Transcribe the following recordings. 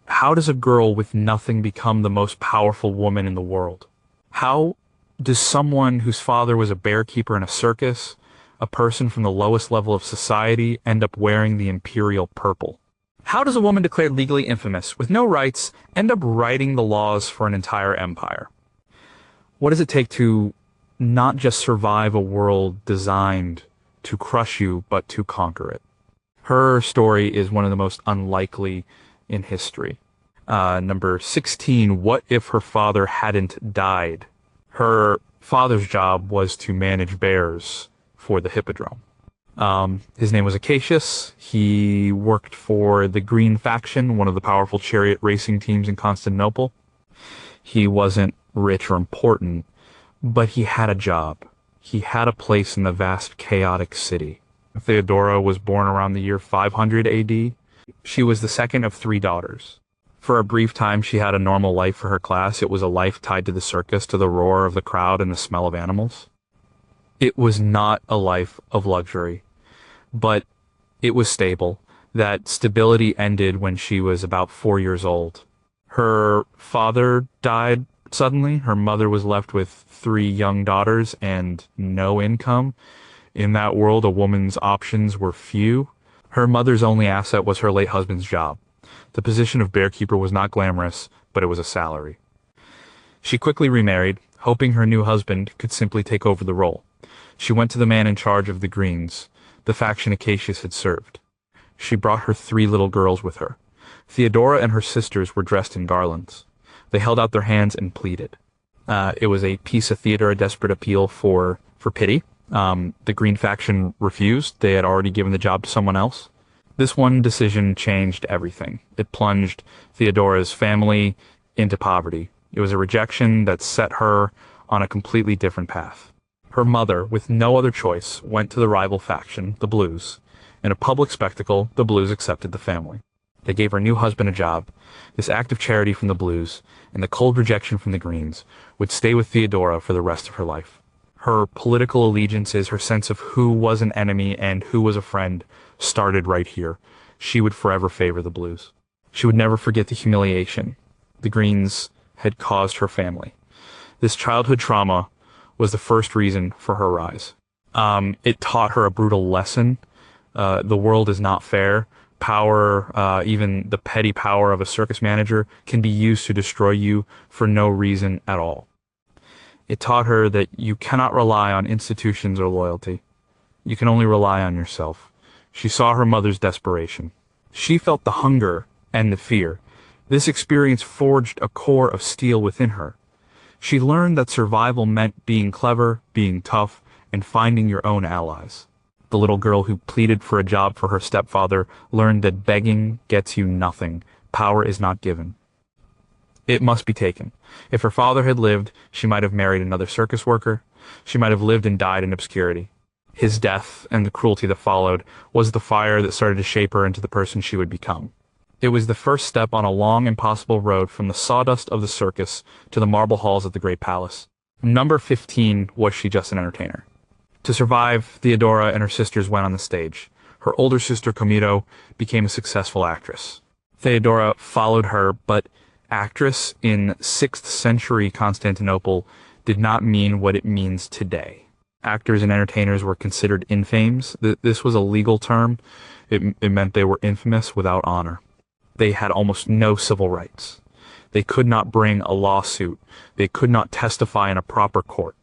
How does a girl with nothing become the most powerful woman in the world? How does someone whose father was a bearkeeper in a circus, a person from the lowest level of society, end up wearing the imperial purple? How does a woman declared legally infamous, with no rights, end up writing the laws for an entire empire? What does it take to not just survive a world designed to crush you, but to conquer it? Her story is one of the most unlikely in history. Number 16, what if her father hadn't died? Her father's job was to manage bears for the hippodrome. His name was Acacius. He worked for the Green faction, one of the powerful chariot racing teams in Constantinople. He wasn't rich or important, but he had a job. He had a place in the vast chaotic city. Theodora was born around the year 500 AD. She was the second of three daughters. For a brief time, she had a normal life for her class. It was a life tied to the circus, to the roar of the crowd and the smell of animals. It was not a life of luxury, but it was stable. That stability ended when she was about 4 years old. Her father died suddenly. Her mother was left with three young daughters and no income. In that world, a woman's options were few. Her mother's only asset was her late husband's job. The position of bearkeeper was not glamorous, but it was a salary. She quickly remarried, hoping her new husband could simply take over the role. She went to the man in charge of the Greens, the faction Acacius had served. She brought her three little girls with her. Theodora and her sisters were dressed in garlands. They held out their hands and pleaded. It was a piece of theater, a desperate appeal for pity. The Green faction refused. They had already given the job to someone else. This one decision changed everything. It plunged Theodora's family into poverty. It was a rejection that set her on a completely different path. Her mother, with no other choice, went to the rival faction, the Blues. In a public spectacle, the Blues accepted the family. They gave her new husband a job. This act of charity from the Blues and the cold rejection from the Greens would stay with Theodora for the rest of her life. Her political allegiances, her sense of who was an enemy and who was a friend, started right here. She would forever favor the Blues. She would never forget the humiliation the Greens had caused her family. This childhood trauma was the first reason for her rise. It taught her a brutal lesson. The world is not fair. Power, even the petty power of a circus manager, can be used to destroy you for no reason at all. It taught her that you cannot rely on institutions or loyalty. You can only rely on yourself. She saw her mother's desperation. She felt the hunger and the fear. This experience forged a core of steel within her. She learned that survival meant being clever, being tough, and finding your own allies. The little girl who pleaded for a job for her stepfather learned that begging gets you nothing. Power is not given. It must be taken. If her father had lived, she might have married another circus worker. She might have lived and died in obscurity. His death and the cruelty that followed was the fire that started to shape her into the person she would become. It was the first step on a long, impossible road from the sawdust of the circus to the marble halls of the Great Palace. Number 15, was she just an entertainer? To survive, Theodora and her sisters went on the stage. Her older sister, Comito, became a successful actress. Theodora followed her, but actress in 6th century Constantinople did not mean what it means today. Actors and entertainers were considered infames. This was a legal term. It meant they were infamous without honor. They had almost no civil rights. They could not bring a lawsuit. They could not testify in a proper court.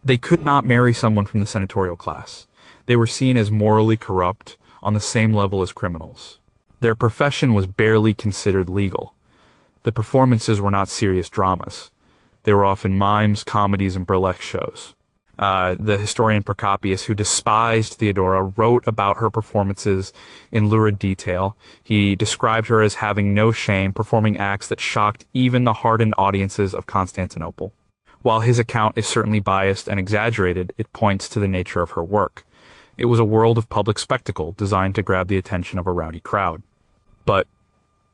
They could not marry someone from the senatorial class. They were seen as morally corrupt on the same level as criminals. Their profession was barely considered legal. The performances were not serious dramas. They were often mimes, comedies, and burlesque shows. The historian Procopius, who despised Theodora, wrote about her performances in lurid detail. He described her as having no shame, performing acts that shocked even the hardened audiences of Constantinople. While his account is certainly biased and exaggerated, it points to the nature of her work. It was a world of public spectacle designed to grab the attention of a rowdy crowd. But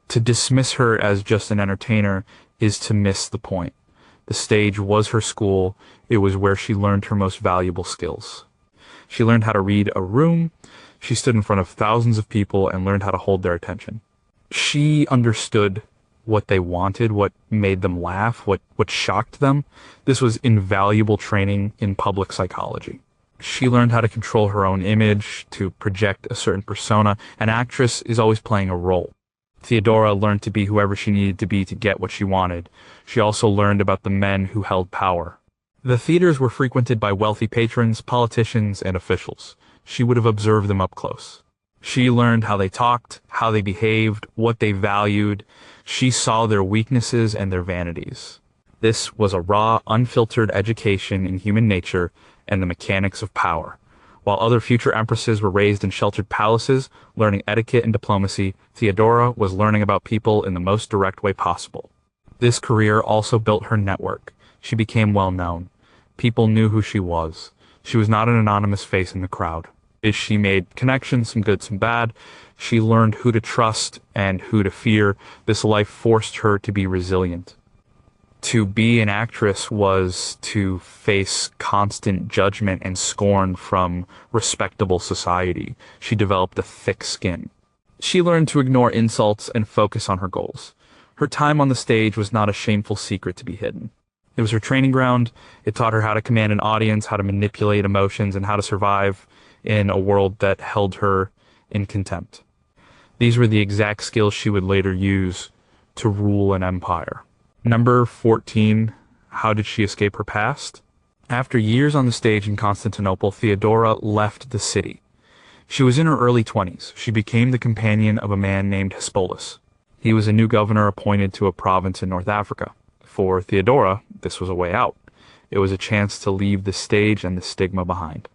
to dismiss her as just an entertainer is to miss the point. The stage was her school. It was where she learned her most valuable skills. She learned how to read a room. She stood in front of thousands of people and learned how to hold their attention. She understood what they wanted, what made them laugh, what shocked them. This was invaluable training in public psychology. She learned how to control her own image, to project a certain persona. An actress is always playing a role. Theodora learned to be whoever she needed to be to get what she wanted. She also learned about the men who held power. The theaters were frequented by wealthy patrons, politicians, and officials. She would have observed them up close. She learned how they talked, how they behaved, what they valued. She saw their weaknesses and their vanities. This was a raw, unfiltered education in human nature and the mechanics of power. While other future empresses were raised in sheltered palaces, learning etiquette and diplomacy, Theodora was learning about people in the most direct way possible. This career also built her network. She became well known. People knew who she was. She was not an anonymous face in the crowd. As she made connections, some good, some bad, she learned who to trust and who to fear. This life forced her to be resilient. To be an actress was to face constant judgment and scorn from respectable society. She developed a thick skin. She learned to ignore insults and focus on her goals. Her time on the stage was not a shameful secret to be hidden. It was her training ground. It taught her how to command an audience, how to manipulate emotions, and how to survive in a world that held her in contempt. These were the exact skills she would later use to rule an empire. Number 14, how did she escape her past? After years on the stage in Constantinople, Theodora left the city. She was in her early 20s. She became the companion of a man named Hespolius. He was a new governor appointed to a province in North Africa. For Theodora, this was a way out. It was a chance to leave the stage and the stigma behind.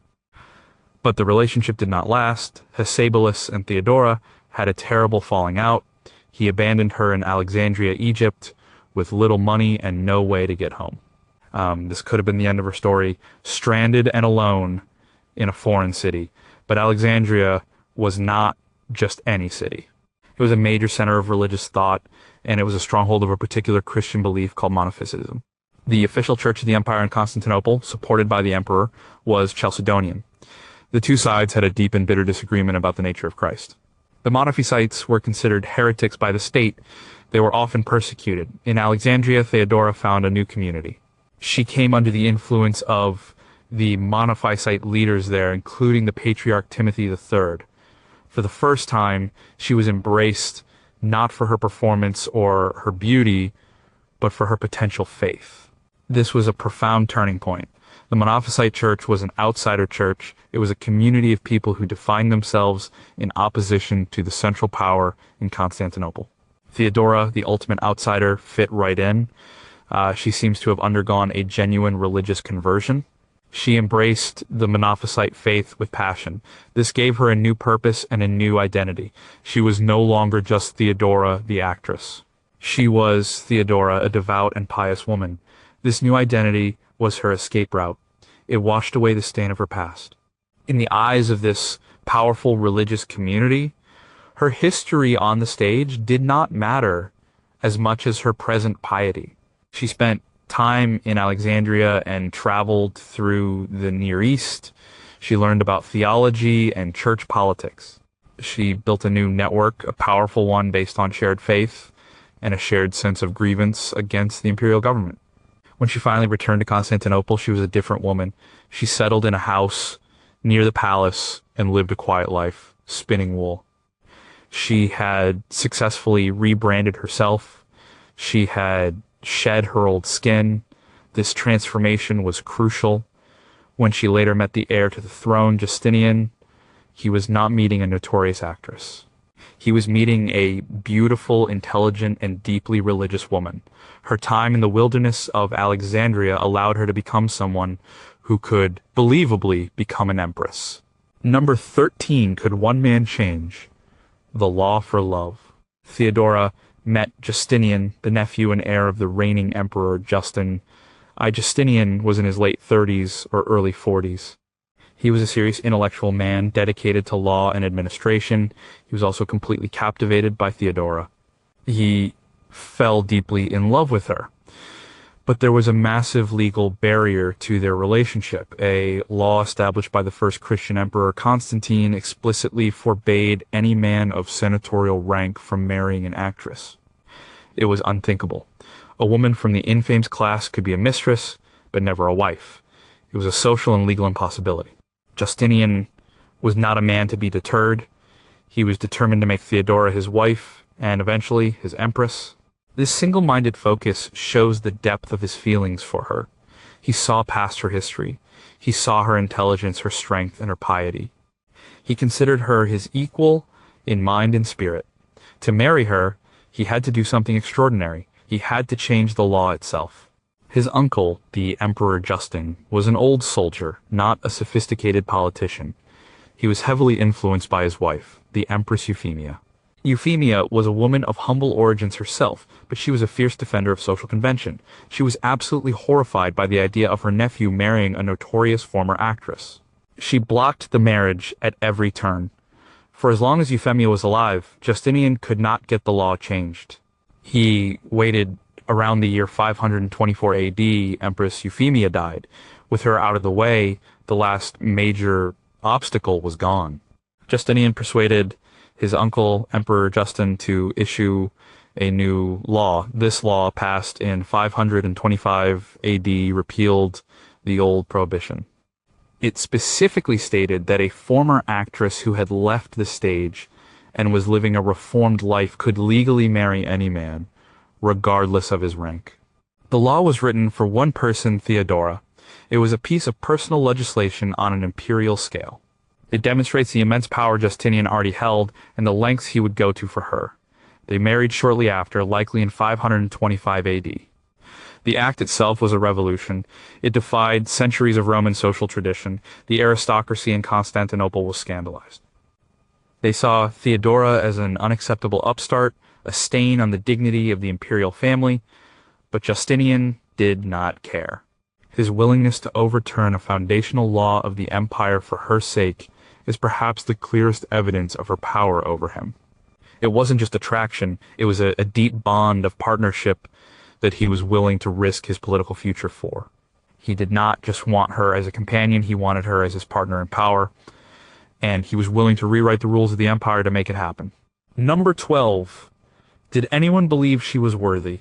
But the relationship did not last. Hespolius and Theodora had a terrible falling out. He abandoned her in Alexandria, Egypt, with little money and no way to get home. This could have been the end of her story, stranded and alone in a foreign city. But Alexandria was not just any city. It was a major center of religious thought, and it was a stronghold of a particular Christian belief called Monophysitism. The official church of the empire in Constantinople, supported by the emperor, was Chalcedonian. The two sides had a deep and bitter disagreement about the nature of Christ. The Monophysites were considered heretics by the state. They were often persecuted. In Alexandria, Theodora found a new community. She came under the influence of the Monophysite leaders there, including the patriarch Timothy III. For the first time, she was embraced not for her performance or her beauty, but for her potential faith. This was a profound turning point. The Monophysite church was an outsider church. It was a community of people who defined themselves in opposition to the central power in Constantinople. Theodora, the ultimate outsider, fit right in. She seems to have undergone a genuine religious conversion. She embraced the Monophysite faith with passion. This gave her a new purpose and a new identity. She was no longer just Theodora, the actress. She was Theodora, a devout and pious woman. This new identity was her escape route. It washed away the stain of her past. In the eyes of this powerful religious community, her history on the stage did not matter as much as her present piety. She spent time in Alexandria and traveled through the Near East. She learned about theology and church politics. She built a new network, a powerful one based on shared faith and a shared sense of grievance against the imperial government. When she finally returned to Constantinople, she was a different woman. She settled in a house near the palace and lived a quiet life, spinning wool. She had successfully rebranded herself. She had shed her old skin. This transformation was crucial. When she later met the heir to the throne, Justinian, he was not meeting a notorious actress. He was meeting a beautiful, intelligent, and deeply religious woman. Her time in the wilderness of Alexandria allowed her to become someone who could believably become an empress. Number 13, could one man change? The law for love. Theodora met Justinian, the nephew and heir of the reigning emperor Justin. Justinian was in his late 30s or early 40s. He was a serious intellectual man dedicated to law and administration. He was also completely captivated by Theodora. He fell deeply in love with her. But there was a massive legal barrier to their relationship. A law established by the first Christian emperor Constantine explicitly forbade any man of senatorial rank from marrying an actress. It was unthinkable. A woman from the infamous class could be a mistress, but never a wife. It was a social and legal impossibility. Justinian was not a man to be deterred. He was determined to make Theodora his wife, and eventually his empress. This single-minded focus shows the depth of his feelings for her. He saw past her history. He saw her intelligence, her strength, and her piety. He considered her his equal in mind and spirit. To marry her, he had to do something extraordinary. He had to change the law itself. His uncle, the Emperor Justin, was an old soldier, not a sophisticated politician. He was heavily influenced by his wife, the Empress Euphemia. Euphemia was a woman of humble origins herself, but she was a fierce defender of social convention. She was absolutely horrified by the idea of her nephew marrying a notorious former actress. She blocked the marriage at every turn. For as long as Euphemia was alive, Justinian could not get the law changed. He waited around the year 524 AD, Empress Euphemia died. With her out of the way, the last major obstacle was gone. Justinian persuaded his uncle, Emperor Justin, to issue a new law. This law, passed in 525 AD, repealed the old prohibition. It specifically stated that a former actress who had left the stage and was living a reformed life could legally marry any man, regardless of his rank. The law was written for one person, Theodora. It was a piece of personal legislation on an imperial scale. It demonstrates the immense power Justinian already held and the lengths he would go to for her. They married shortly after, likely in 525 AD. The act itself was a revolution. It defied centuries of Roman social tradition. The aristocracy in Constantinople was scandalized. They saw Theodora as an unacceptable upstart, a stain on the dignity of the imperial family, but Justinian did not care. His willingness to overturn a foundational law of the empire for her sake is perhaps the clearest evidence of her power over him. It wasn't just attraction, it was a deep bond of partnership that he was willing to risk his political future for. He did not just want her as a companion, he wanted her as his partner in power, and he was willing to rewrite the rules of the empire to make it happen. Number 12. Did anyone believe she was worthy?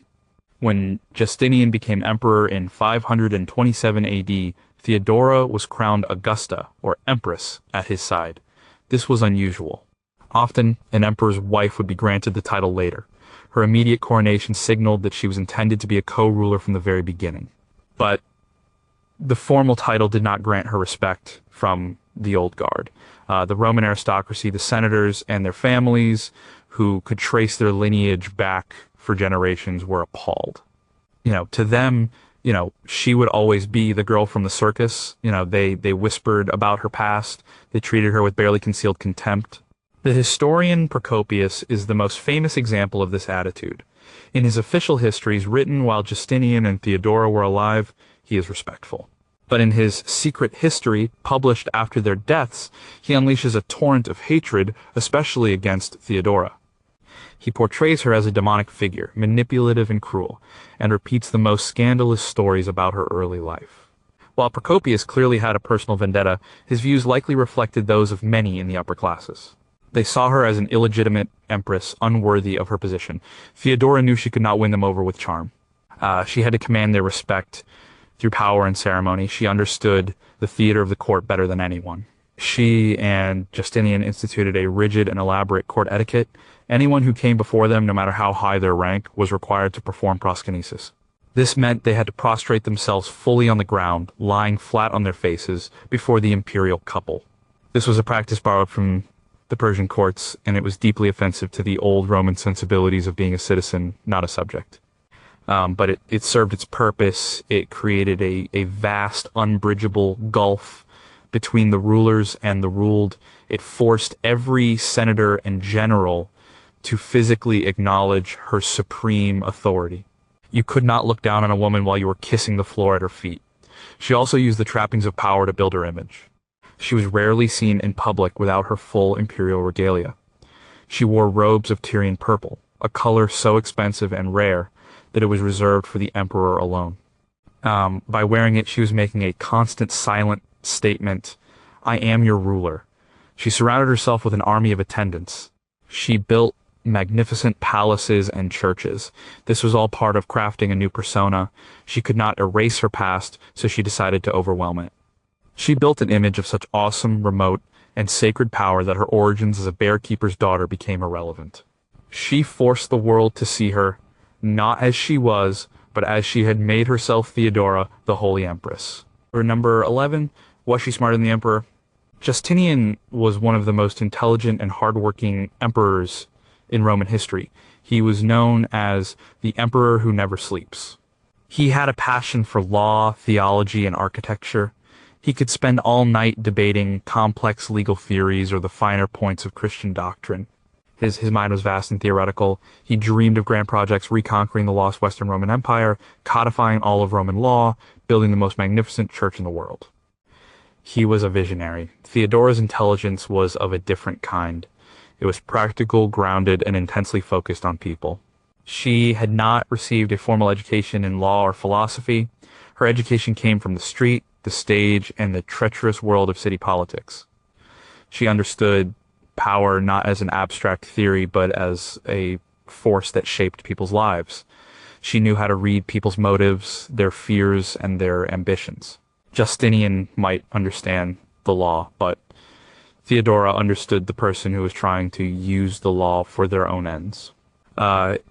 When Justinian became emperor in 527 AD, Theodora was crowned Augusta, or Empress, at his side. This was unusual. Often, an emperor's wife would be granted the title later. Her immediate coronation signaled that she was intended to be a co-ruler from the very beginning. But the formal title did not grant her respect from the old guard. The Roman aristocracy, the senators and their families, who could trace their lineage back for generations, were appalled. To them, she would always be the girl from the circus. They whispered about her past. They treated her with barely concealed contempt. The historian Procopius is the most famous example of this attitude. In his official histories written while Justinian and Theodora were alive, he is respectful. But in his secret history, published after their deaths, he unleashes a torrent of hatred, especially against Theodora. He portrays her as a demonic figure, manipulative and cruel, and repeats the most scandalous stories about her early life. While Procopius clearly had a personal vendetta, his views likely reflected those of many in the upper classes. They saw her as an illegitimate empress, unworthy of her position. Theodora knew she could not win them over with charm. She had to command their respect through power and ceremony. She understood the theater of the court better than anyone. She and Justinian instituted a rigid and elaborate court etiquette. Anyone who came before them, no matter how high their rank, was required to perform proskynesis. This meant they had to prostrate themselves fully on the ground, lying flat on their faces, before the imperial couple. This was a practice borrowed from the Persian courts, and it was deeply offensive to the old Roman sensibilities of being a citizen, not a subject. But it served its purpose. It created a vast, unbridgeable gulf between the rulers and the ruled. It forced every senator and general to physically acknowledge her supreme authority. You could not look down on a woman while you were kissing the floor at her feet. She also used the trappings of power to build her image. She was rarely seen in public without her full imperial regalia. She wore robes of Tyrian purple, a color so expensive and rare that it was reserved for the emperor alone. By wearing it, she was making a constant silent statement, "I am your ruler." She surrounded herself with an army of attendants. She built magnificent palaces and churches. This was all part of crafting a new persona. She could not erase her past, so she decided to overwhelm it. She built an image of such awesome, remote, and sacred power that her origins as a bearkeeper's daughter became irrelevant. She forced the world to see her, not as she was, but as she had made herself Theodora, the Holy Empress. For number 11, was she smarter than the emperor? Justinian was one of the most intelligent and hardworking emperors in Roman history. He was known as the emperor who never sleeps. He had a passion for law, theology, and architecture. He could spend all night debating complex legal theories or the finer points of Christian doctrine. His mind was vast and theoretical. He dreamed of grand projects, reconquering the lost Western Roman Empire, codifying all of Roman law, building the most magnificent church in the world. He was a visionary. Theodora's intelligence was of a different kind. It was practical, grounded, and intensely focused on people. She had not received a formal education in law or philosophy. Her education came from the street, the stage, and the treacherous world of city politics. She understood power not as an abstract theory, but as a force that shaped people's lives. She knew how to read people's motives, their fears, and their ambitions. Justinian might understand the law, but Theodora understood the person who was trying to use the law for their own ends.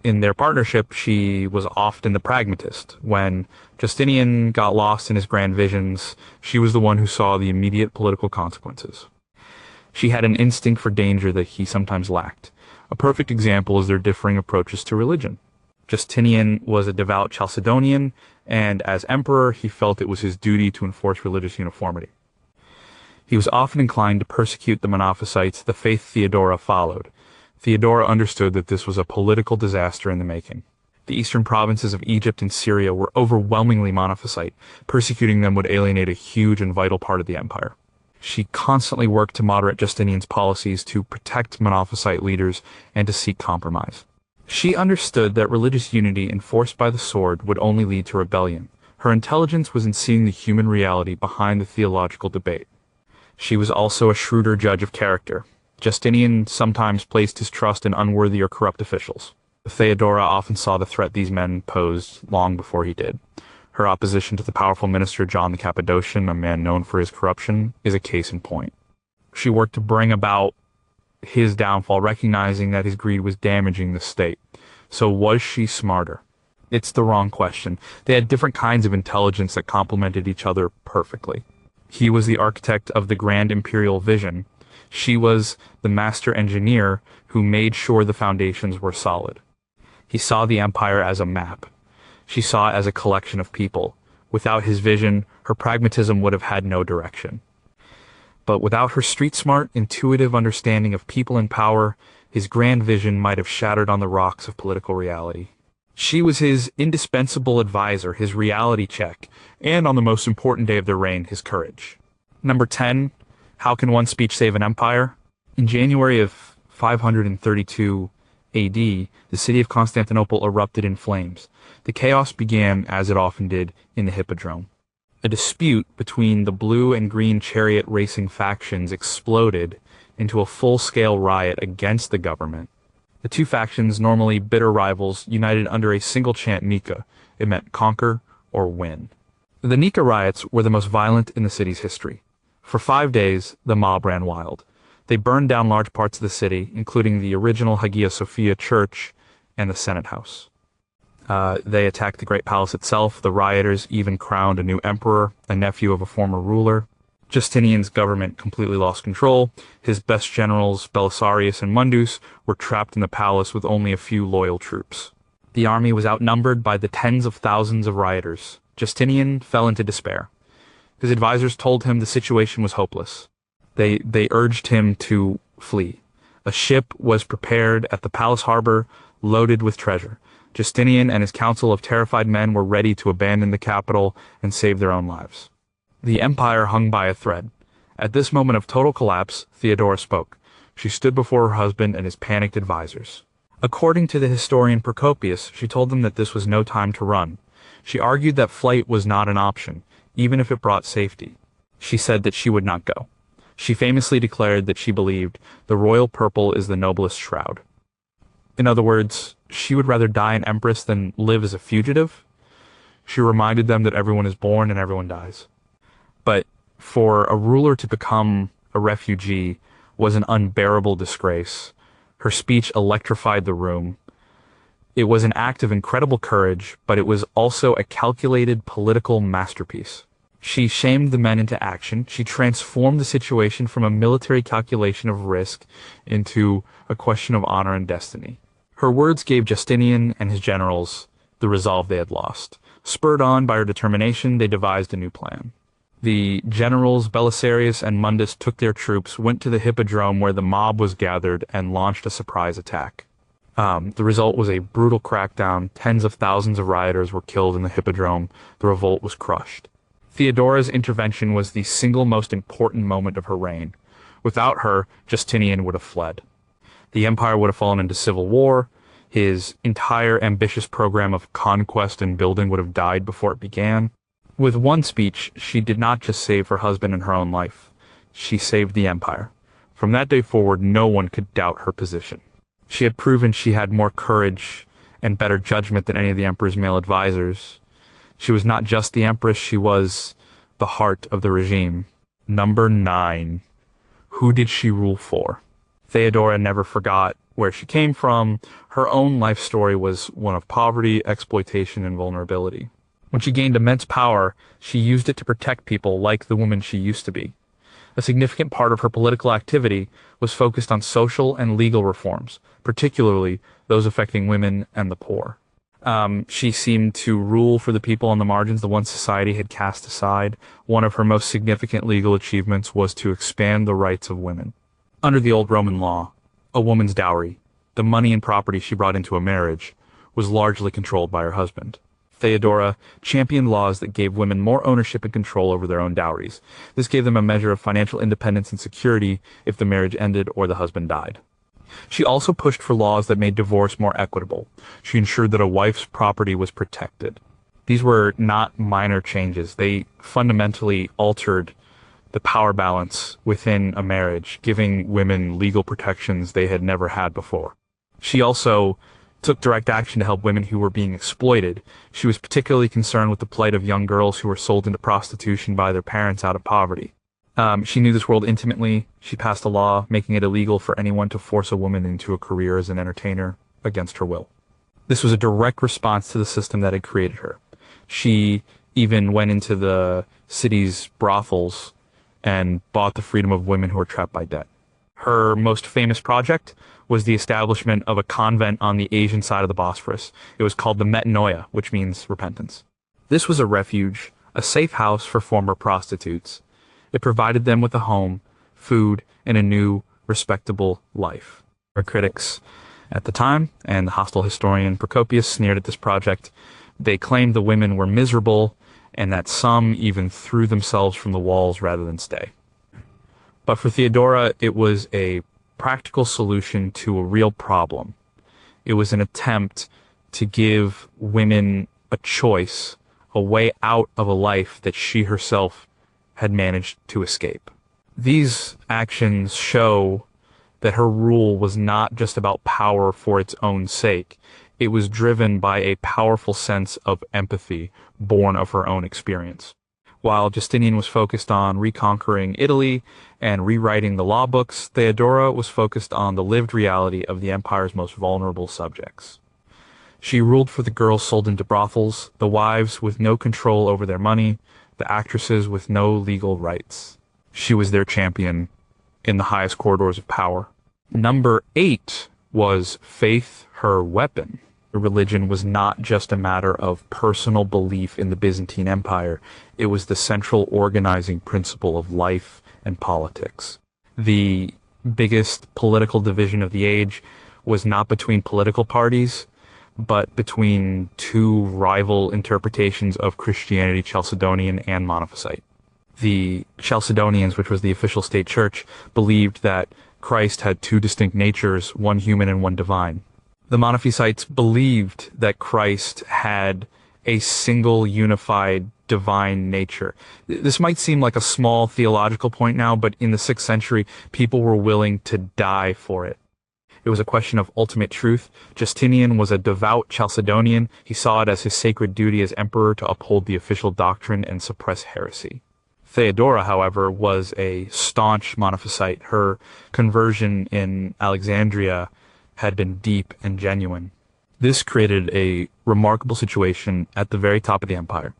In their partnership, she was often the pragmatist. When Justinian got lost in his grand visions, she was the one who saw the immediate political consequences. She had an instinct for danger that he sometimes lacked. A perfect example is their differing approaches to religion. Justinian was a devout Chalcedonian, and as emperor, he felt it was his duty to enforce religious uniformity. He was often inclined to persecute the Monophysites, the faith Theodora followed. Theodora understood that this was a political disaster in the making. The eastern provinces of Egypt and Syria were overwhelmingly Monophysite. Persecuting them would alienate a huge and vital part of the empire. She constantly worked to moderate Justinian's policies, to protect Monophysite leaders, and to seek compromise. She understood that religious unity enforced by the sword would only lead to rebellion. Her intelligence was in seeing the human reality behind the theological debate. She was also a shrewder judge of character. Justinian sometimes placed his trust in unworthy or corrupt officials. Theodora often saw the threat these men posed long before he did. Her opposition to the powerful minister John the Cappadocian, a man known for his corruption, is a case in point. She worked to bring about his downfall, recognizing that his greed was damaging the state. So was she smarter? It's the wrong question. They had different kinds of intelligence that complemented each other perfectly. He was the architect of the grand imperial vision. She was the master engineer who made sure the foundations were solid. He saw the empire as a map. She saw it as a collection of people. Without his vision, her pragmatism would have had no direction. But without her street-smart, intuitive understanding of people and power, his grand vision might have shattered on the rocks of political reality. She was his indispensable advisor, his reality check, and on the most important day of their reign, his courage. Number 10, how can one speech save an empire? In January of 532 AD, the city of Constantinople erupted in flames. The chaos began, as it often did, in the Hippodrome. A dispute between the blue and green chariot racing factions exploded into a full-scale riot against the government. The two factions, normally bitter rivals, united under a single chant Nika. It meant conquer or win. The Nika riots were the most violent in the city's history. For 5 days, the mob ran wild. They burned down large parts of the city, including the original Hagia Sophia Church and the Senate House. They attacked the Great Palace itself. The rioters even crowned a new emperor, a nephew of a former ruler. Justinian's government completely lost control. His best generals, Belisarius and Mundus, were trapped in the palace with only a few loyal troops. The army was outnumbered by the tens of thousands of rioters. Justinian fell into despair. His advisors told him the situation was hopeless. They urged him to flee. A ship was prepared at the palace harbor, loaded with treasure. Justinian and his council of terrified men were ready to abandon the capital and save their own lives. The empire hung by a thread. At this moment of total collapse, Theodora spoke. She stood before her husband and his panicked advisors. According to the historian Procopius, she told them that this was no time to run. She argued that flight was not an option, even if it brought safety. She said that she would not go. She famously declared that she believed the royal purple is the noblest shroud. In other words, she would rather die an empress than live as a fugitive. She reminded them that everyone is born and everyone dies. But for a ruler to become a refugee was an unbearable disgrace. Her speech electrified the room. It was an act of incredible courage, but it was also a calculated political masterpiece. She shamed the men into action. She transformed the situation from a military calculation of risk into a question of honor and destiny. Her words gave Justinian and his generals the resolve they had lost. Spurred on by her determination, they devised a new plan. The generals Belisarius and Mundus took their troops, went to the hippodrome where the mob was gathered, and launched a surprise attack. The result was a brutal crackdown. Tens of thousands of rioters were killed in the hippodrome. The revolt was crushed. Theodora's intervention was the single most important moment of her reign. Without her, Justinian would have fled. The empire would have fallen into civil war. His entire ambitious program of conquest and building would have died before it began. With one speech, she did not just save her husband and her own life. She saved the empire. From that day forward, no one could doubt her position. She had proven she had more courage and better judgment than any of the emperor's male advisors. She was not just the empress, she was the heart of the regime. Number 9. Who did she rule for? Theodora never forgot where she came from. Her own life story was one of poverty, exploitation, and vulnerability. When she gained immense power, she used it to protect people like the woman she used to be. A significant part of her political activity was focused on social and legal reforms, particularly those affecting women and the poor. She seemed to rule for the people on the margins, the ones society had cast aside. One of her most significant legal achievements was to expand the rights of women. Under the old Roman law, a woman's dowry, the money and property she brought into a marriage, was largely controlled by her husband. Theodora championed laws that gave women more ownership and control over their own dowries. This gave them a measure of financial independence and security if the marriage ended or the husband died. She also pushed for laws that made divorce more equitable. She ensured that a wife's property was protected. These were not minor changes. They fundamentally altered the power balance within a marriage, giving women legal protections they had never had before. She also took direct action to help women who were being exploited. She was particularly concerned with the plight of young girls who were sold into prostitution by their parents out of poverty. She knew this world intimately. She passed a law making it illegal for anyone to force a woman into a career as an entertainer against her will. This was a direct response to the system that had created her. She even went into the city's brothels and bought the freedom of women who were trapped by debt. Her most famous project was the establishment of a convent on the Asian side of the Bosphorus. It was called the Metanoia, which means repentance. This was a refuge, a safe house for former prostitutes. It provided them with a home, food, and a new, respectable life. Her critics at the time, and the hostile historian Procopius, sneered at this project. They claimed the women were miserable, and that some even threw themselves from the walls rather than stay. But for Theodora, it was a practical solution to a real problem. It was an attempt to give women a choice, a way out of a life that she herself had managed to escape. These actions show that her rule was not just about power for its own sake. It was driven by a powerful sense of empathy born of her own experience. While Justinian was focused on reconquering Italy and rewriting the law books, Theodora was focused on the lived reality of the empire's most vulnerable subjects. She ruled for the girls sold into brothels, the wives with no control over their money, the actresses with no legal rights. She was their champion in the highest corridors of power. Number 8 was faith, her weapon. Religion was not just a matter of personal belief in the Byzantine Empire. It was the central organizing principle of life and politics. The biggest political division of the age was not between political parties, but between two rival interpretations of Christianity, Chalcedonian and Monophysite. The Chalcedonians, which was the official state church, believed that Christ had two distinct natures, one human and one divine. The Monophysites believed that Christ had a single unified divine nature. This might seem like a small theological point now, but in the 6th century, people were willing to die for it. It was a question of ultimate truth. Justinian was a devout Chalcedonian. He saw it as his sacred duty as emperor to uphold the official doctrine and suppress heresy. Theodora, however, was a staunch Monophysite. Her conversion in Alexandria had been deep and genuine. This created a remarkable situation at the very top of the empire.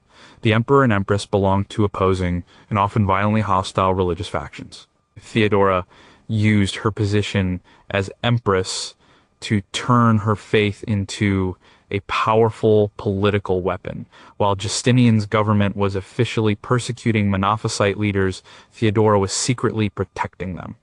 The emperor and empress belonged to opposing and often violently hostile religious factions. Theodora used her position as empress to turn her faith into a powerful political weapon. While Justinian's government was officially persecuting Monophysite leaders, Theodora was secretly protecting them.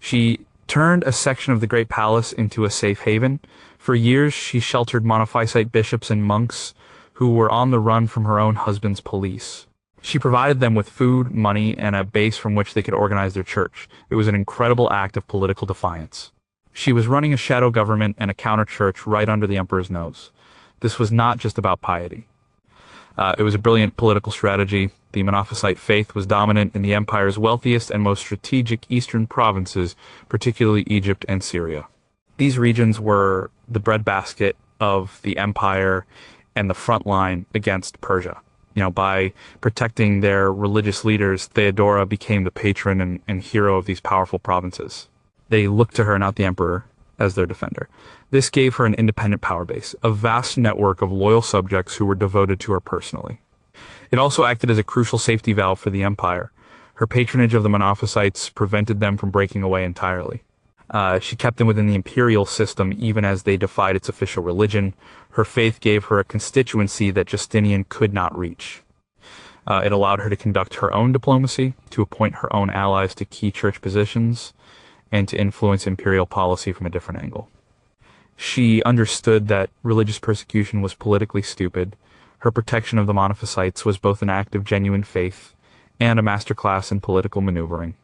She turned a section of the Great Palace into a safe haven. For years, she sheltered Monophysite bishops and monks who were on the run from her own husband's police. She provided them with food, money, and a base from which they could organize their church. It was an incredible act of political defiance. She was running a shadow government and a counter-church right under the emperor's nose. This was not just about piety. It was a brilliant political strategy. The Monophysite faith was dominant in the empire's wealthiest and most strategic eastern provinces, particularly Egypt and Syria. These regions were the breadbasket of the empire and the front line against Persia. By protecting their religious leaders, Theodora became the patron and hero of these powerful provinces. They looked to her, not the emperor, as their defender. This gave her an independent power base, a vast network of loyal subjects who were devoted to her personally. It also acted as a crucial safety valve for the empire. Her patronage of the Monophysites prevented them from breaking away entirely. She kept them within the imperial system even as they defied its official religion. Her faith gave her a constituency that Justinian could not reach. It allowed her to conduct her own diplomacy, to appoint her own allies to key church positions, and to influence imperial policy from a different angle. She understood that religious persecution was politically stupid. Her protection of the Monophysites was both an act of genuine faith and a masterclass in political maneuvering.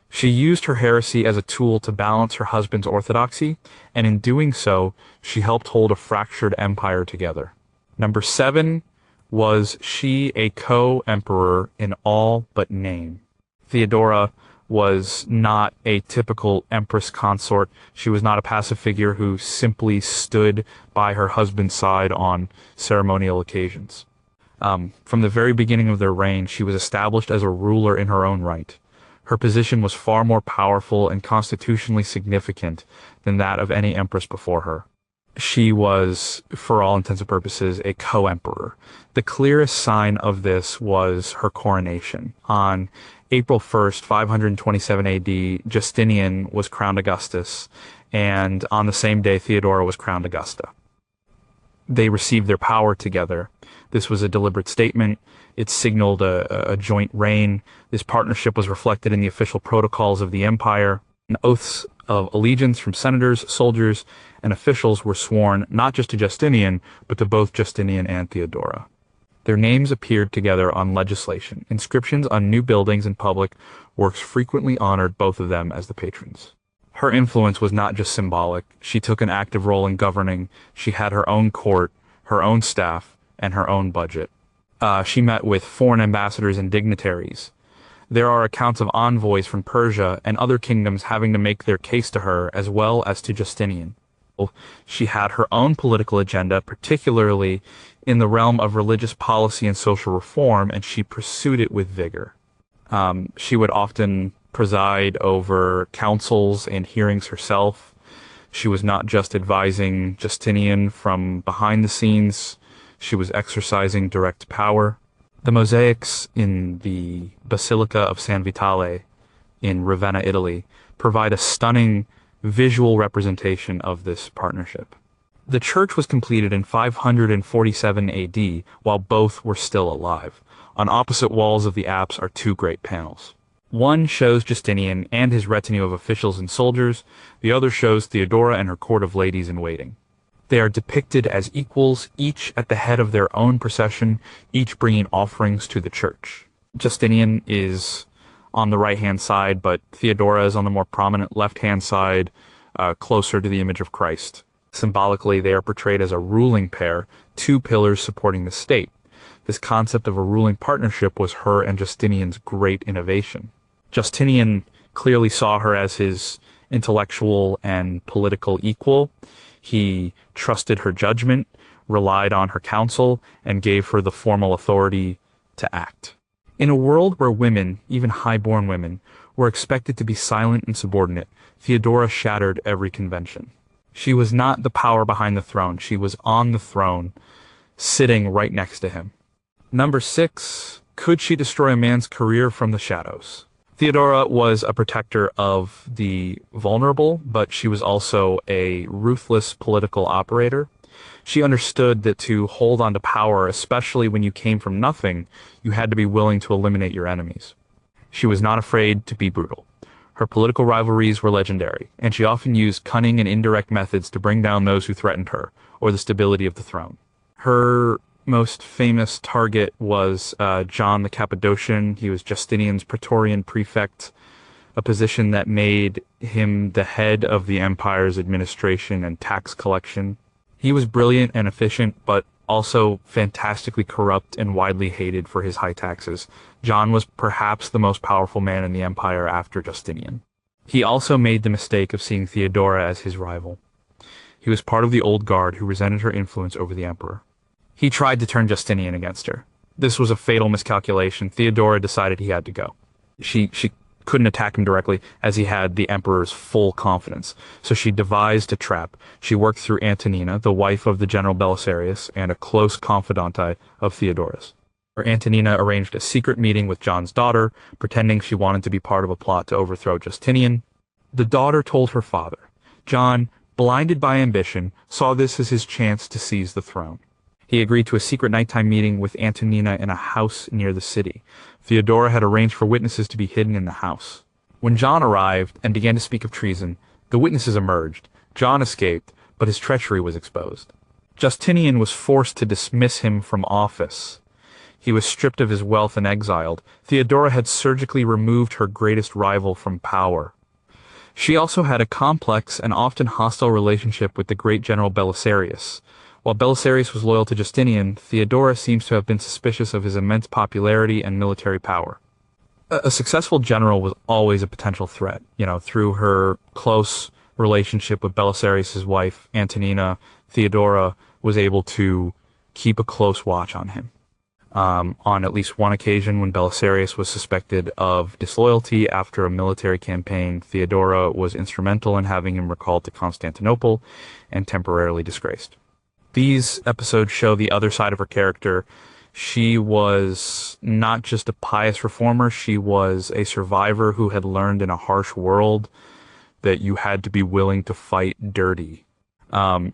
She used her heresy as a tool to balance her husband's orthodoxy, and in doing so, she helped hold a fractured empire together. Number 7, was she a co-emperor in all but name? Theodora was not a typical empress consort. She was not a passive figure who simply stood by her husband's side on ceremonial occasions. From the very beginning of their reign, she was established as a ruler in her own right. Her position was far more powerful and constitutionally significant than that of any empress before her. She was, for all intents and purposes, a co-emperor. The clearest sign of this was her coronation. On April 1st, 527 AD, Justinian was crowned Augustus, and on the same day, Theodora was crowned Augusta. They received their power together. This was a deliberate statement. It signaled a joint reign. This partnership was reflected in the official protocols of the empire. And oaths of allegiance from senators, soldiers, and officials were sworn not just to Justinian, but to both Justinian and Theodora. Their names appeared together on legislation. Inscriptions on new buildings and public works frequently honored both of them as the patrons. Her influence was not just symbolic. She took an active role in governing. She had her own court, her own staff, and her own budget. She met with foreign ambassadors and dignitaries. There are accounts of envoys from Persia and other kingdoms having to make their case to her as well as to Justinian. She had her own political agenda, particularly in the realm of religious policy and social reform, and she pursued it with vigor. She would often preside over councils and hearings herself. She was not just advising Justinian from behind the scenes, she was exercising direct power. The mosaics in the Basilica of San Vitale in Ravenna, Italy, provide a stunning visual representation of this partnership. The church was completed in 547 AD, while both were still alive. On opposite walls of the apse are two great panels. One shows Justinian and his retinue of officials and soldiers. The other shows Theodora and her court of ladies in waiting. They are depicted as equals, each at the head of their own procession, each bringing offerings to the church. Justinian is on the right-hand side, but Theodora is on the more prominent left-hand side, closer to the image of Christ. Symbolically, they are portrayed as a ruling pair, two pillars supporting the state. This concept of a ruling partnership was her and Justinian's great innovation. Justinian clearly saw her as his intellectual and political equal. He trusted her judgment, relied on her counsel, and gave her the formal authority to act. In a world where women, even high-born women, were expected to be silent and subordinate, Theodora shattered every convention. She was not the power behind the throne. She was on the throne, sitting right next to him. Number 6, could she destroy a man's career from the shadows? Theodora was a protector of the vulnerable, but she was also a ruthless political operator. She understood that to hold on to power, especially when you came from nothing, you had to be willing to eliminate your enemies. She was not afraid to be brutal. Her political rivalries were legendary, and she often used cunning and indirect methods to bring down those who threatened her, or the stability of the throne. Her most famous target was John the Cappadocian. He was Justinian's Praetorian prefect, a position that made him the head of the empire's administration and tax collection. He was brilliant and efficient, but also fantastically corrupt and widely hated for his high taxes. John was perhaps the most powerful man in the empire after Justinian. He also made the mistake of seeing Theodora as his rival. He was part of the old guard who resented her influence over the emperor. He tried to turn Justinian against her. This was a fatal miscalculation. Theodora decided he had to go. She couldn't attack him directly, as he had the emperor's full confidence. So she devised a trap. She worked through Antonina, the wife of the general Belisarius, and a close confidante of Theodora's. Antonina arranged a secret meeting with John's daughter, pretending she wanted to be part of a plot to overthrow Justinian. The daughter told her father. John, blinded by ambition, saw this as his chance to seize the throne. He agreed to a secret nighttime meeting with Antonina in a house near the city. Theodora had arranged for witnesses to be hidden in the house. When John arrived and began to speak of treason, the witnesses emerged. John escaped, but his treachery was exposed. Justinian was forced to dismiss him from office. He was stripped of his wealth and exiled. Theodora had surgically removed her greatest rival from power. She also had a complex and often hostile relationship with the great general Belisarius. While Belisarius was loyal to Justinian, Theodora seems to have been suspicious of his immense popularity and military power. A successful general was always a potential threat. Through her close relationship with Belisarius' wife, Antonina, Theodora was able to keep a close watch on him. On at least one occasion, when Belisarius was suspected of disloyalty after a military campaign, Theodora was instrumental in having him recalled to Constantinople and temporarily disgraced. These episodes show the other side of her character. She was not just a pious reformer, she was a survivor who had learned in a harsh world that you had to be willing to fight dirty.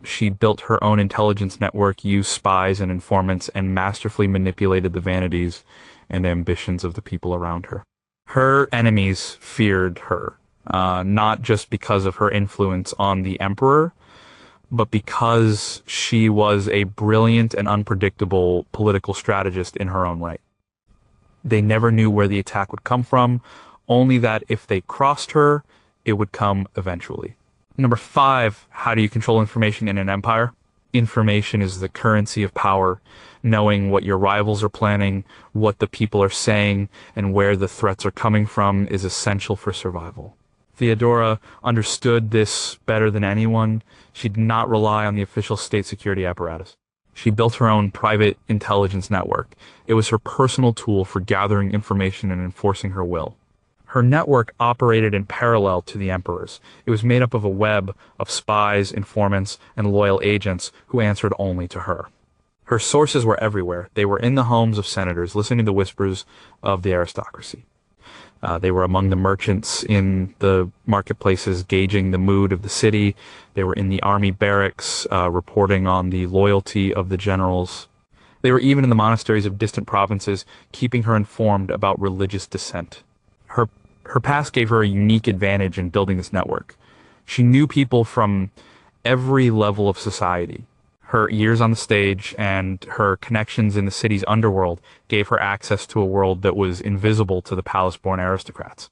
She built her own intelligence network, used spies and informants, and masterfully manipulated the vanities and ambitions of the people around her. Her enemies feared her, not just because of her influence on the emperor, but because she was a brilliant and unpredictable political strategist in her own right. They never knew where the attack would come from, only that if they crossed her, it would come eventually. Number 5, how do you control information in an empire? Information is the currency of power. Knowing what your rivals are planning, what the people are saying, and where the threats are coming from is essential for survival. Theodora understood this better than anyone. She did not rely on the official state security apparatus. She built her own private intelligence network. It was her personal tool for gathering information and enforcing her will. Her network operated in parallel to the emperor's. It was made up of a web of spies, informants, and loyal agents who answered only to her. Her sources were everywhere. They were in the homes of senators, listening to the whispers of the aristocracy. They were among the merchants in the marketplaces, gauging the mood of the city. They were in the army barracks, reporting on the loyalty of the generals. They were even in the monasteries of distant provinces, keeping her informed about religious dissent. Her past gave her a unique advantage in building this network. She knew people from every level of society. Her years on the stage and her connections in the city's underworld gave her access to a world that was invisible to the palace-born aristocrats.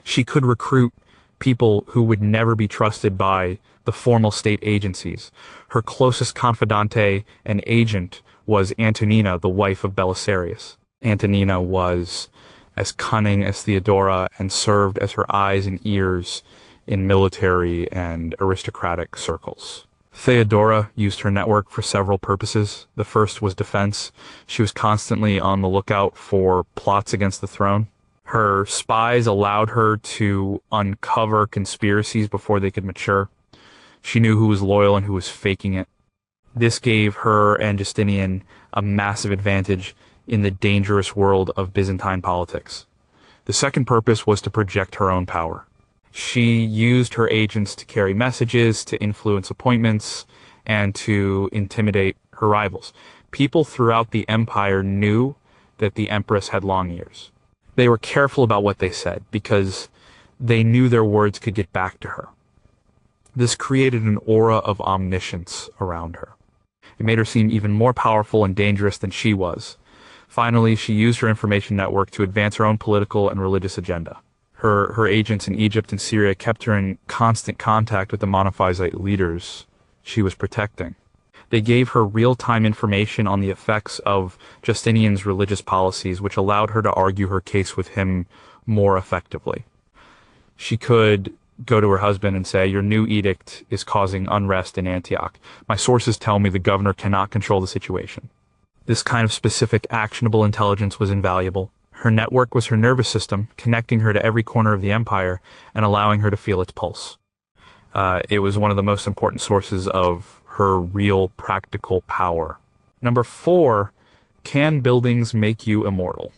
She could recruit people who would never be trusted by the formal state agencies. Her closest confidante and agent was Antonina, the wife of Belisarius. Antonina was as cunning as Theodora and served as her eyes and ears in military and aristocratic circles. Theodora used her network for several purposes. The first was defense. She was constantly on the lookout for plots against the throne. Her spies allowed her to uncover conspiracies before they could mature. She knew who was loyal and who was faking it. This gave her and Justinian a massive advantage in the dangerous world of Byzantine politics. The second purpose was to project her own power. She used her agents to carry messages, to influence appointments, and to intimidate her rivals. People throughout the empire knew that the Empress had long ears. They were careful about what they said because they knew their words could get back to her. This created an aura of omniscience around her. It made her seem even more powerful and dangerous than she was. Finally, she used her information network to advance her own political and religious agenda. Her agents in Egypt and Syria kept her in constant contact with the Monophysite leaders she was protecting. They gave her real-time information on the effects of Justinian's religious policies, which allowed her to argue her case with him more effectively. She could go to her husband and say, "Your new edict is causing unrest in Antioch. My sources tell me the governor cannot control the situation." This kind of specific, actionable intelligence was invaluable. Her network was her nervous system, connecting her to every corner of the empire and allowing her to feel its pulse. It was one of the most important sources of her real practical power. Number 4, can buildings make you immortal?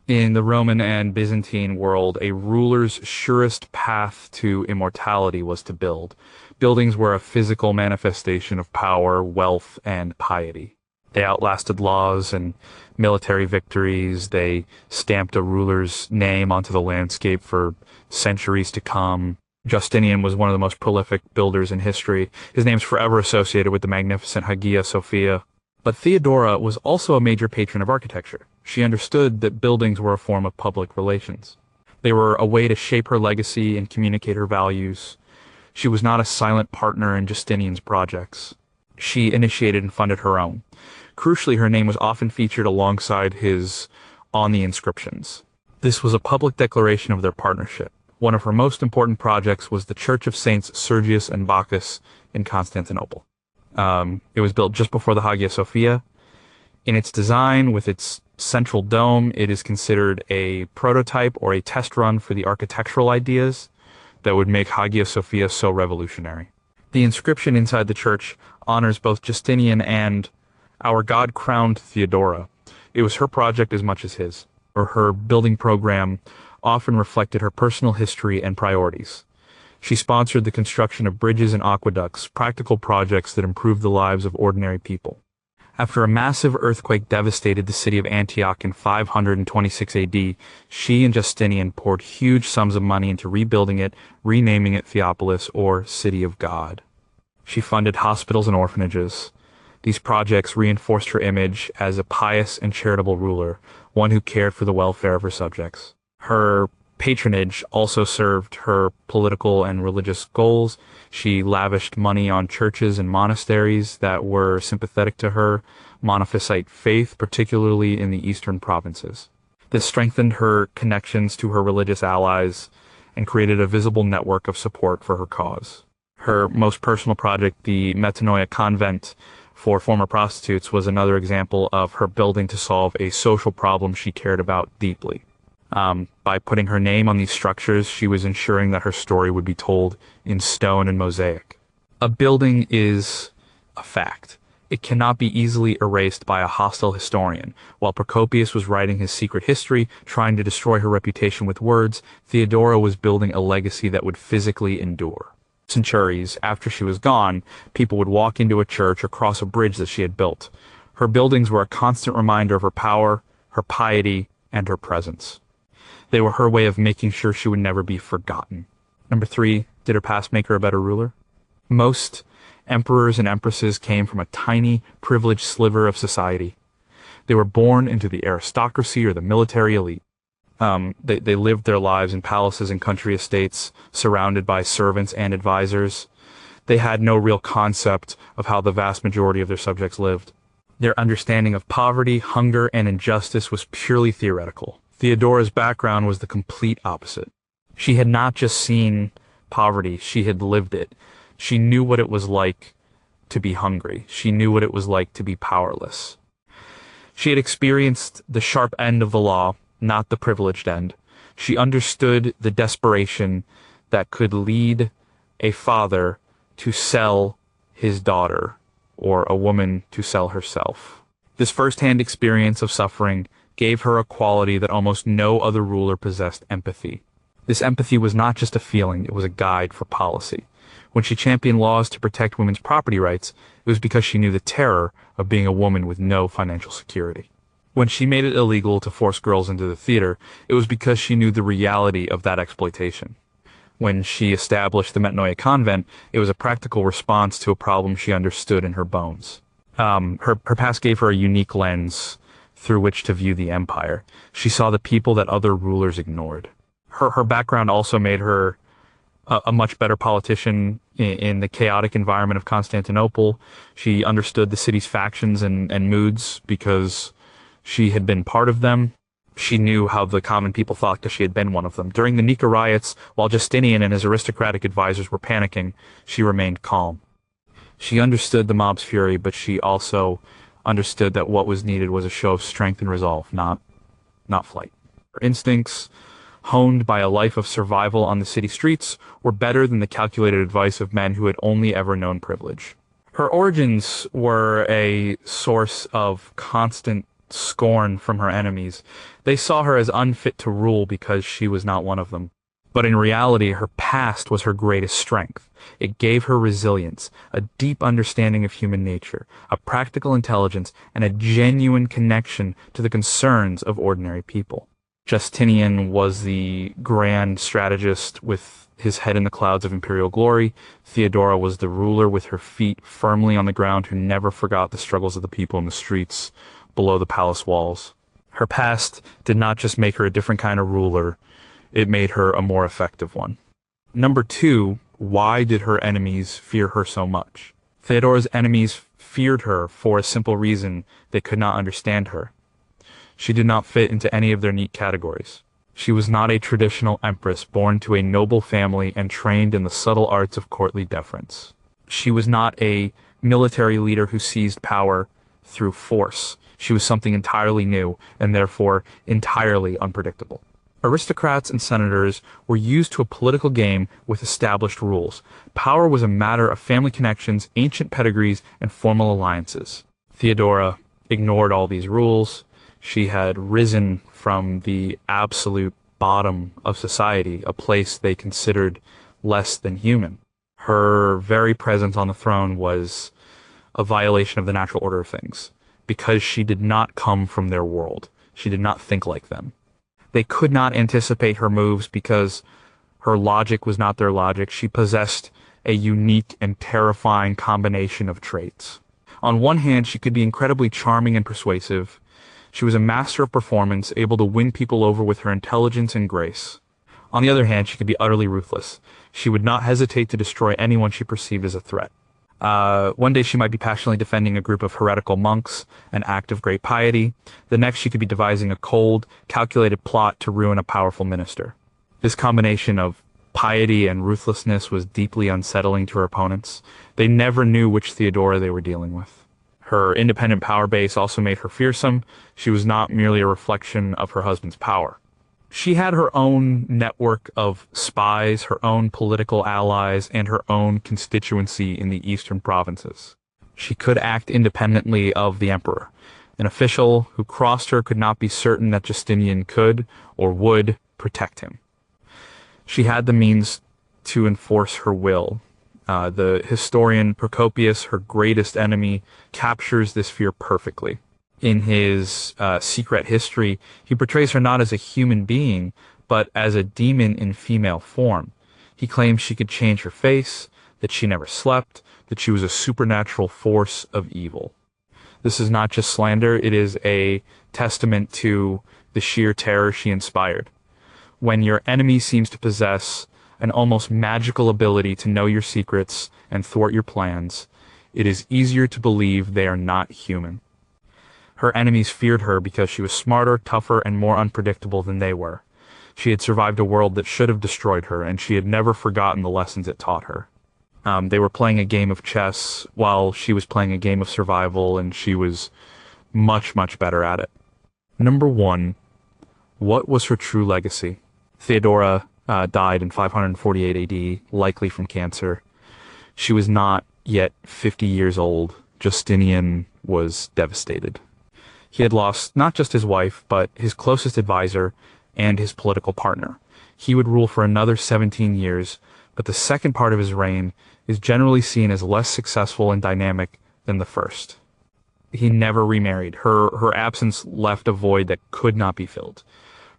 In the Roman and Byzantine world, a ruler's surest path to immortality was to build. Buildings were a physical manifestation of power, wealth, and piety. They outlasted laws and military victories. They stamped a ruler's name onto the landscape for centuries to come. Justinian was one of the most prolific builders in history. His name's forever associated with the magnificent Hagia Sophia. But Theodora was also a major patron of architecture. She understood that buildings were a form of public relations. They were a way to shape her legacy and communicate her values. She was not a silent partner in Justinian's projects. She initiated and funded her own. Crucially, her name was often featured alongside his on the inscriptions. This was a public declaration of their partnership. One of her most important projects was the Church of Saints Sergius and Bacchus in Constantinople. It was built just before the Hagia Sophia. In its design, with its central dome, it is considered a prototype or a test run for the architectural ideas that would make Hagia Sophia so revolutionary. The inscription inside the church honors both Justinian and our God-crowned Theodora. It was her project as much as his, or her building program often reflected her personal history and priorities. She sponsored the construction of bridges and aqueducts, practical projects that improved the lives of ordinary people. After a massive earthquake devastated the city of Antioch in 526 AD, she and Justinian poured huge sums of money into rebuilding it, renaming it Theopolis, or City of God. She funded hospitals and orphanages. These projects reinforced her image as a pious and charitable ruler, one who cared for the welfare of her subjects. Her patronage also served her political and religious goals. She lavished money on churches and monasteries that were sympathetic to her Monophysite faith, particularly in the eastern provinces. This strengthened her connections to her religious allies and created a visible network of support for her cause. Her most personal project, the Metanoia Convent for former prostitutes, was another example of her building to solve a social problem she cared about deeply. By putting her name on these structures, she was ensuring that her story would be told in stone and mosaic. A building is a fact. It cannot be easily erased by a hostile historian. While Procopius was writing his secret history, trying to destroy her reputation with words, Theodora was building a legacy that would physically endure. Centuries after she was gone, people would walk into a church or cross a bridge that she had built. Her buildings were a constant reminder of her power, her piety, and her presence. They were her way of making sure she would never be forgotten. Number 3, did her past make her a better ruler? Most emperors and empresses came from a tiny, privileged sliver of society. They were born into the aristocracy or the military elite. They lived their lives in palaces and country estates, surrounded by servants and advisors. They had no real concept of how the vast majority of their subjects lived. Their understanding of poverty, hunger, and injustice was purely theoretical. Theodora's background was the complete opposite. She had not just seen poverty, she had lived it. She knew what it was like to be hungry. She knew what it was like to be powerless. She had experienced the sharp end of the law, not the privileged end. She understood the desperation that could lead a father to sell his daughter, or a woman to sell herself. This first-hand experience of suffering gave her a quality that almost no other ruler possessed: empathy. This empathy was not just a feeling, it was a guide for policy. When she championed laws to protect women's property rights, it was because she knew the terror of being a woman with no financial security. When she made it illegal to force girls into the theater, it was because she knew the reality of that exploitation. When she established the Metanoia convent, it was a practical response to a problem she understood in her bones. Her past gave her a unique lens through which to view the empire. She saw the people that other rulers ignored. Her background also made her a much better politician in the chaotic environment of Constantinople. She understood the city's factions and moods because she had been part of them. She knew how the common people thought because she had been one of them. During the Nika riots, while Justinian and his aristocratic advisors were panicking, she remained calm. She understood the mob's fury, but she also understood that what was needed was a show of strength and resolve, not flight. Her instincts, honed by a life of survival on the city streets, were better than the calculated advice of men who had only ever known privilege. Her origins were a source of constant scorn from her enemies. They saw her as unfit to rule because she was not one of them. But in reality, her past was her greatest strength. It gave her resilience, a deep understanding of human nature, a practical intelligence, and a genuine connection to the concerns of ordinary people. Justinian was the grand strategist with his head in the clouds of imperial glory. Theodora was the ruler with her feet firmly on the ground who never forgot the struggles of the people in the streets below the palace walls. Her past did not just make her a different kind of ruler, it made her a more effective one. Number 2, why did her enemies fear her so much? Theodora's enemies feared her for a simple reason: they could not understand her. She did not fit into any of their neat categories. She was not a traditional empress born to a noble family and trained in the subtle arts of courtly deference. She was not a military leader who seized power through force. She was something entirely new, and therefore entirely unpredictable. Aristocrats and senators were used to a political game with established rules. Power was a matter of family connections, ancient pedigrees, and formal alliances. Theodora ignored all these rules. She had risen from the absolute bottom of society, a place they considered less than human. Her very presence on the throne was a violation of the natural order of things, because she did not come from their world. She did not think like them. They could not anticipate her moves because her logic was not their logic. She possessed a unique and terrifying combination of traits. On one hand, she could be incredibly charming and persuasive. She was a master of performance, able to win people over with her intelligence and grace. On the other hand, she could be utterly ruthless. She would not hesitate to destroy anyone she perceived as a threat. One day she might be passionately defending a group of heretical monks, an act of great piety. The next she could be devising a cold, calculated plot to ruin a powerful minister. This combination of piety and ruthlessness was deeply unsettling to her opponents. They never knew which Theodora they were dealing with. Her independent power base also made her fearsome. She was not merely a reflection of her husband's power. She had her own network of spies, her own political allies, and her own constituency in the eastern provinces. She could act independently of the emperor. An official who crossed her could not be certain that Justinian could or would protect him. She had the means to enforce her will. The historian Procopius, her greatest enemy, captures this fear perfectly. In his secret history, he portrays her not as a human being, but as a demon in female form. He claims she could change her face, that she never slept, that she was a supernatural force of evil. This is not just slander, it is a testament to the sheer terror she inspired. When your enemy seems to possess an almost magical ability to know your secrets and thwart your plans, it is easier to believe they are not human. Her enemies feared her because she was smarter, tougher, and more unpredictable than they were. She had survived a world that should have destroyed her, and she had never forgotten the lessons it taught her. They were playing a game of chess while she was playing a game of survival, and she was much, much better at it. Number 1. What was her true legacy? Theodora died in 548 AD, likely from cancer. She was not yet 50 years old. Justinian was devastated. He had lost not just his wife, but his closest advisor and his political partner. He would rule for another 17 years, but the second part of his reign is generally seen as less successful and dynamic than the first. He never remarried. Her absence left a void that could not be filled.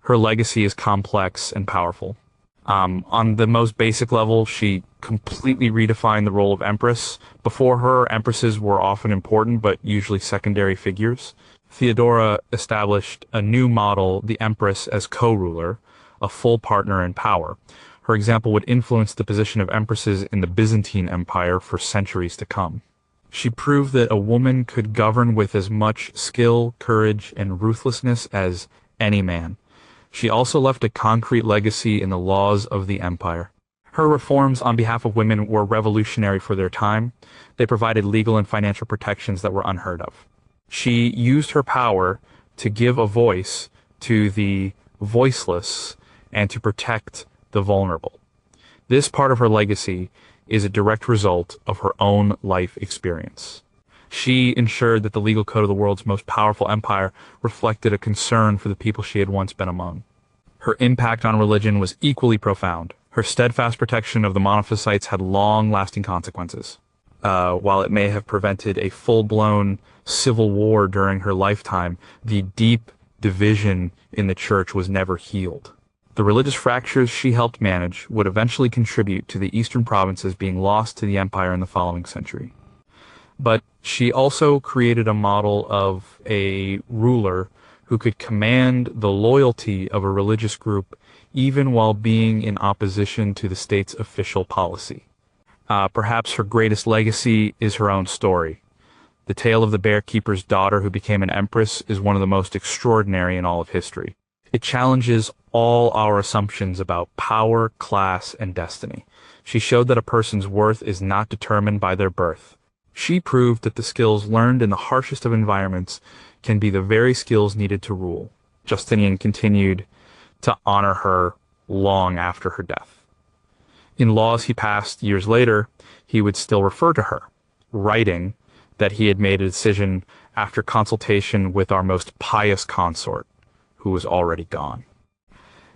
Her legacy is complex and powerful. On the most basic level, she completely redefined the role of Empress. Before her, Empresses were often important, but usually secondary figures. Theodora established a new model, the Empress as co-ruler, a full partner in power. Her example would influence the position of Empresses in the Byzantine Empire for centuries to come. She proved that a woman could govern with as much skill, courage, and ruthlessness as any man. She also left a concrete legacy in the laws of the empire. Her reforms on behalf of women were revolutionary for their time. They provided legal and financial protections that were unheard of. She used her power to give a voice to the voiceless and to protect the vulnerable. This part of her legacy is a direct result of her own life experience. She ensured that the legal code of the world's most powerful empire reflected a concern for the people she had once been among. Her impact on religion was equally profound. Her steadfast protection of the Monophysites had long-lasting consequences. While it may have prevented a full-blown civil war during her lifetime, the deep division in the church was never healed. The religious fractures she helped manage would eventually contribute to the eastern provinces being lost to the empire in the following century. But she also created a model of a ruler who could command the loyalty of a religious group even while being in opposition to the state's official policy. Perhaps her greatest legacy is her own story. The tale of the bear-keeper's daughter who became an empress is one of the most extraordinary in all of history. It challenges all our assumptions about power, class, and destiny. She showed that a person's worth is not determined by their birth. She proved that the skills learned in the harshest of environments can be the very skills needed to rule. Justinian continued to honor her long after her death. In laws he passed years later, he would still refer to her, writing that he had made a decision after consultation with our most pious consort, who was already gone.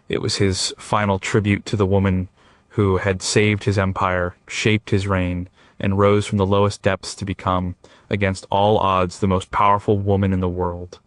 It was his final tribute to the woman who had saved his empire, shaped his reign, and rose from the lowest depths to become, against all odds, the most powerful woman in the world.